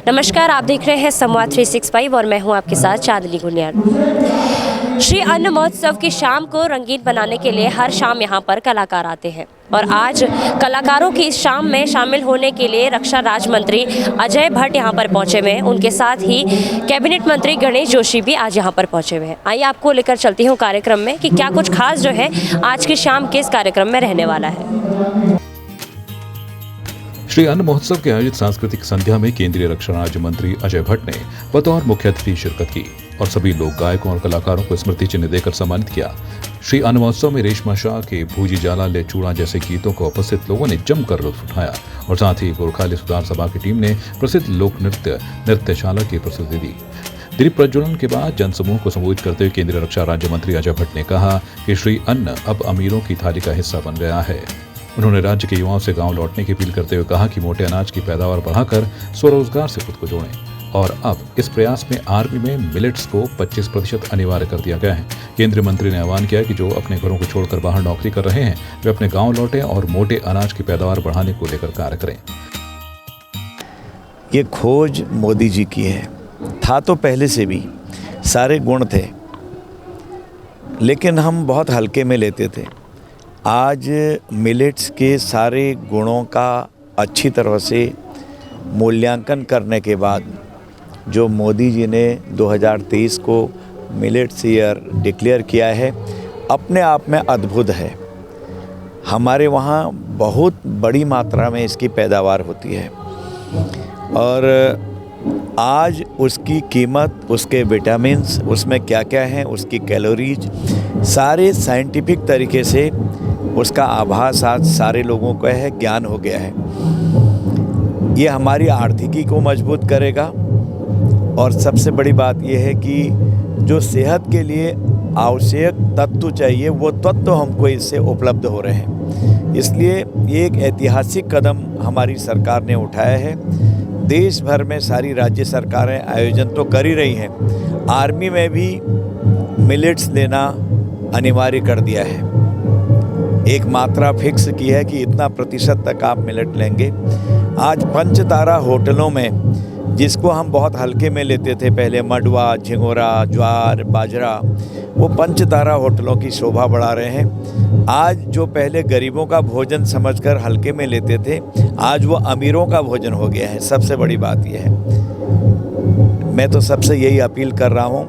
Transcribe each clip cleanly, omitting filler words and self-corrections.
नमस्कार, आप देख रहे हैं संवाद 365 और मैं हूं आपके साथ चांदनी गुनियार। श्री अन्न महोत्सव की शाम को रंगीन बनाने के लिए हर शाम यहां पर कलाकार आते हैं और आज कलाकारों की इस शाम में शामिल होने के लिए रक्षा राज्य मंत्री अजय भट्ट यहां पर पहुंचे हुए हैं। उनके साथ ही कैबिनेट मंत्री गणेश जोशी भी आज यहां पर पहुंचे हुए हैं। आइए आपको लेकर चलती हूं कार्यक्रम में कि क्या कुछ खास जो है आज की शाम के इस कार्यक्रम में रहने वाला है। श्री अन्न महोत्सव के आयोजित सांस्कृतिक संध्या में केंद्रीय रक्षा राज्य मंत्री अजय भट्ट ने बतौर मुख्य अतिथि शिरकत की और सभी लोक गायकों और कलाकारों को स्मृति चिन्ह देकर सम्मानित किया। श्री अन्न महोत्सव में रेशमा शाह के भूजी जाला ले चूड़ा जैसे गीतों को उपस्थित लोगों ने जमकर लुत्फ उठाया और साथ ही गोरखाली सुधार सभा की टीम ने प्रसिद्ध लोक नृत्यशाला की प्रस्तुति दी। दीप प्रज्वलन के बाद जनसमूह को संबोधित करते हुए केंद्रीय रक्षा राज्य मंत्री अजय भट्ट ने कहा कि श्री अन्न अब अमीरों की थाली का हिस्सा बन गया है। उन्होंने राज्य के युवाओं से गांव लौटने की अपील करते हुए कहा कि मोटे अनाज की पैदावार बढ़ाकर स्वरोजगार से खुद को जोड़ें और अब इस प्रयास में आर्मी में मिलेट्स को 25% अनिवार्य कर दिया गया है। केंद्रीय मंत्री ने आह्वान किया कि जो अपने घरों को छोड़कर बाहर नौकरी कर रहे हैं वे अपने गांव लौटें और मोटे अनाज की पैदावार बढ़ाने को लेकर कार्य करें। ये खोज मोदी जी की है, था तो पहले से भी सारे गुण थे लेकिन हम बहुत हल्के में लेते थे। आज मिलेट्स के सारे गुणों का अच्छी तरह से मूल्यांकन करने के बाद जो मोदी जी ने 2023 को मिलेट्स ईयर डिक्लेयर किया है, अपने आप में अद्भुत है। हमारे वहाँ बहुत बड़ी मात्रा में इसकी पैदावार होती है और आज उसकी कीमत, उसके विटामिन्स, उसमें क्या क्या हैं, उसकी कैलोरीज, सारे साइंटिफिक तरीके से उसका आभास आज सारे लोगों को है, ज्ञान हो गया है। ये हमारी आर्थिकी को मजबूत करेगा और सबसे बड़ी बात यह है कि जो सेहत के लिए आवश्यक तत्व चाहिए वो तत्व हमको इससे उपलब्ध हो रहे हैं। इसलिए ये एक ऐतिहासिक कदम हमारी सरकार ने उठाया है। देश भर में सारी राज्य सरकारें आयोजन तो कर ही रही हैं, आर्मी में भी मिलेट्स लेना अनिवार्य कर दिया है। एक मात्रा फिक्स की है कि इतना प्रतिशत तक आप मिलेट लेंगे। आज पंचतारा होटलों में, जिसको हम बहुत हल्के में लेते थे पहले, मडवा, झिंगोरा, ज्वार, बाजरा, वो पंचतारा होटलों की शोभा बढ़ा रहे हैं। आज जो पहले गरीबों का भोजन समझकर हल्के में लेते थे, आज वो अमीरों का भोजन हो गया है। सबसे बड़ी बात यह है, मैं तो सबसे यही अपील कर रहा हूँ,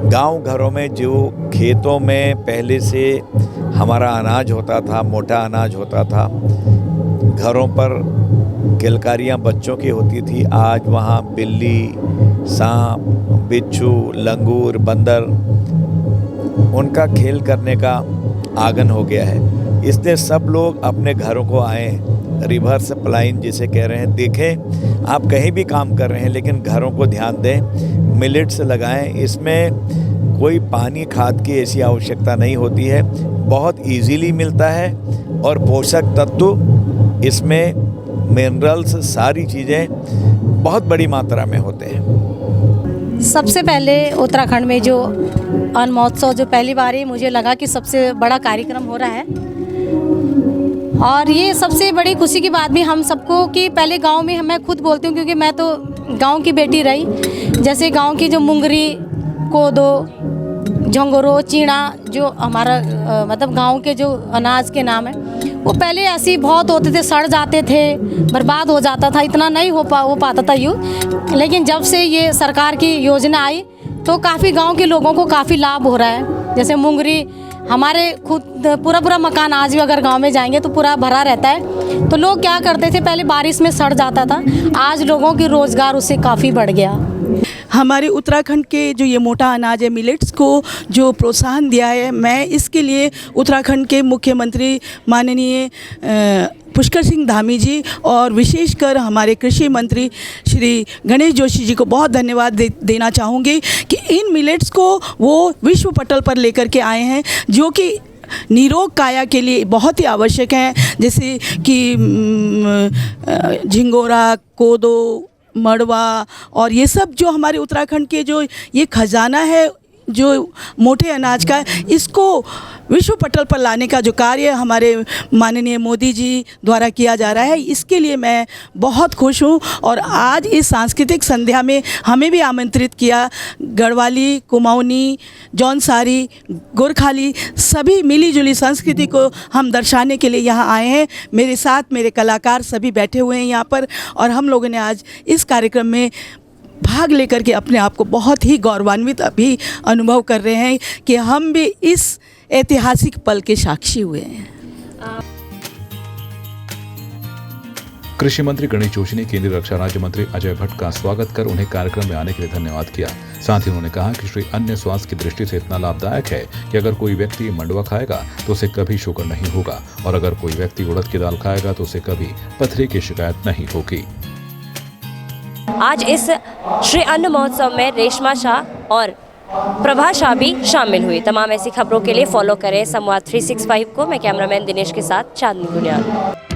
गांव घरों में जो खेतों में पहले से हमारा अनाज होता था, मोटा अनाज होता था, घरों पर किलकारियाँ बच्चों की होती थी, आज वहाँ बिल्ली, सांप, बिच्छू, लंगूर, बंदर, उनका खेल करने का आंगन हो गया है। इसलिए सब लोग अपने घरों को आएँ, रिवर्स प्लाइन जिसे कह रहे हैं, देखें आप कहीं भी काम कर रहे हैं लेकिन घरों को ध्यान दें, मिलेट्स लगाएं। इसमें कोई पानी खाद की ऐसी आवश्यकता नहीं होती है, बहुत इजीली मिलता है और पोषक तत्व इसमें, मिनरल्स, सारी चीज़ें बहुत बड़ी मात्रा में होते हैं। सबसे पहले उत्तराखंड में जो अन्न महोत्सव जो पहली बार ही मुझे लगा कि सबसे बड़ा कार्यक्रम हो रहा है और ये सबसे बड़ी खुशी की बात भी हम सबको कि पहले गांव में, मैं खुद बोलती हूँ क्योंकि मैं तो गांव की बेटी रही, जैसे गांव की जो मुंगरी, कोदो, झंगोरो, चीना, जो हमारा मतलब गांव के जो अनाज के नाम है, वो पहले ऐसे ही बहुत होते थे, सड़ जाते थे, बर्बाद हो जाता था, इतना नहीं हो पाता था यूँ। लेकिन जब से ये सरकार की योजना आई तो काफ़ी गांव के लोगों को काफ़ी लाभ हो रहा है। जैसे मुंगरी, हमारे खुद पूरा मकान आज भी अगर गांव में जाएंगे तो पूरा भरा रहता है। तो लोग क्या करते थे, पहले बारिश में सड़ जाता था, आज लोगों की रोज़गार उससे काफ़ी बढ़ गया। हमारे उत्तराखंड के जो ये मोटा अनाज है, मिलेट्स को जो प्रोत्साहन दिया है, मैं इसके लिए उत्तराखंड के मुख्यमंत्री माननीय पुष्कर सिंह धामी जी और विशेषकर हमारे कृषि मंत्री श्री गणेश जोशी जी को बहुत धन्यवाद देना चाहूँगी कि इन मिलेट्स को वो विश्व पटल पर लेकर के आए हैं, जो कि निरोग काया के लिए बहुत ही आवश्यक हैं, जैसे कि झिंगोरा, कोदो, मड़वा और ये सब जो हमारे उत्तराखंड के जो ये खजाना है जो मोटे अनाज का, इसको विश्व पटल पर लाने का जो कार्य हमारे माननीय मोदी जी द्वारा किया जा रहा है, इसके लिए मैं बहुत खुश हूँ। और आज इस सांस्कृतिक संध्या में हमें भी आमंत्रित किया। गढ़वाली, कुमाऊनी, जौनसारी, गोरखाली सभी मिली-जुली संस्कृति को हम दर्शाने के लिए यहाँ आए हैं। मेरे साथ मेरे कलाकार सभी बैठे हुए हैं यहाँ पर, और हम लोगों ने आज इस कार्यक्रम में भाग लेकर के अपने आप को बहुत ही गौरवान्वित अभी अनुभव कर रहे हैं कि हम भी इस ऐतिहासिक पल के साक्षी हुए हैं। कृषि मंत्री गणेश जोशी ने केंद्रीय रक्षा राज्य मंत्री अजय भट्ट का स्वागत कर उन्हें कार्यक्रम में आने के लिए धन्यवाद किया। साथ ही उन्होंने कहा कि श्री अन्न स्वास्थ्य की दृष्टि से इतना लाभदायक है कि अगर कोई व्यक्ति मंडुआ खाएगा तो उसे कभी शुगर नहीं होगा, और अगर कोई व्यक्ति उड़द की दाल खाएगा तो उसे कभी पथरी की शिकायत नहीं होगी। आज इस श्री अन्न महोत्सव में रेशमा शाह और प्रभा शाह भी शामिल हुई। तमाम ऐसी खबरों के लिए फॉलो करें संवाद 365 को। मैं कैमरामैन दिनेश के साथ चांदनी गुनियाल।